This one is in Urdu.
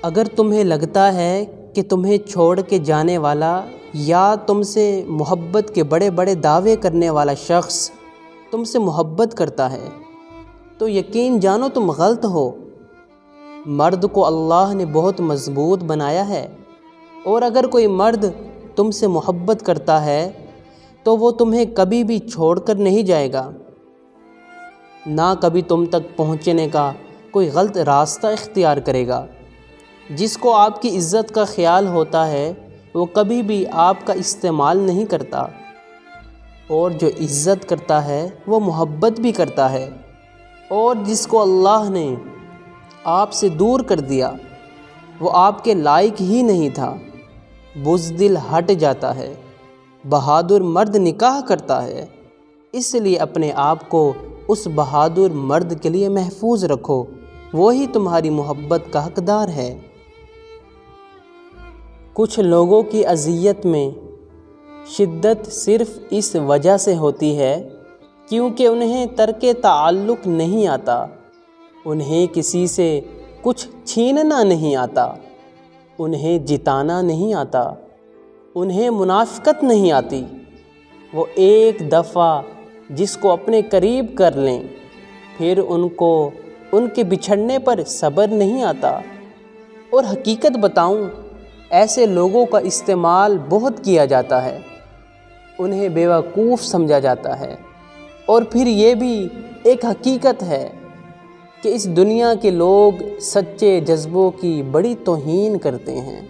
اگر تمہیں لگتا ہے کہ تمہیں چھوڑ کے جانے والا یا تم سے محبت کے بڑے بڑے دعوے کرنے والا شخص تم سے محبت کرتا ہے تو یقین جانو تم غلط ہو۔ مرد کو اللہ نے بہت مضبوط بنایا ہے، اور اگر کوئی مرد تم سے محبت کرتا ہے تو وہ تمہیں کبھی بھی چھوڑ کر نہیں جائے گا، نہ کبھی تم تک پہنچنے کا کوئی غلط راستہ اختیار کرے گا۔ جس کو آپ کی عزت کا خیال ہوتا ہے وہ کبھی بھی آپ کا استعمال نہیں کرتا، اور جو عزت کرتا ہے وہ محبت بھی کرتا ہے، اور جس کو اللہ نے آپ سے دور کر دیا وہ آپ کے لائق ہی نہیں تھا۔ بزدل ہٹ جاتا ہے، بہادر مرد نکاح کرتا ہے، اس لیے اپنے آپ کو اس بہادر مرد کے لیے محفوظ رکھو، وہی تمہاری محبت کا حقدار ہے۔ کچھ لوگوں کی اذیت میں شدت صرف اس وجہ سے ہوتی ہے کیونکہ انہیں ترک تعلق نہیں آتا، انہیں کسی سے کچھ چھیننا نہیں آتا، انہیں جتانا نہیں آتا، انہیں منافقت نہیں آتی۔ وہ ایک دفعہ جس کو اپنے قریب کر لیں پھر ان کے بچھڑنے پر صبر نہیں آتا۔ اور حقیقت بتاؤں، ایسے لوگوں کا استعمال بہت کیا جاتا ہے، انہیں بیوقوف سمجھا جاتا ہے، اور پھر یہ بھی ایک حقیقت ہے کہ اس دنیا کے لوگ سچے جذبوں کی بڑی توہین کرتے ہیں۔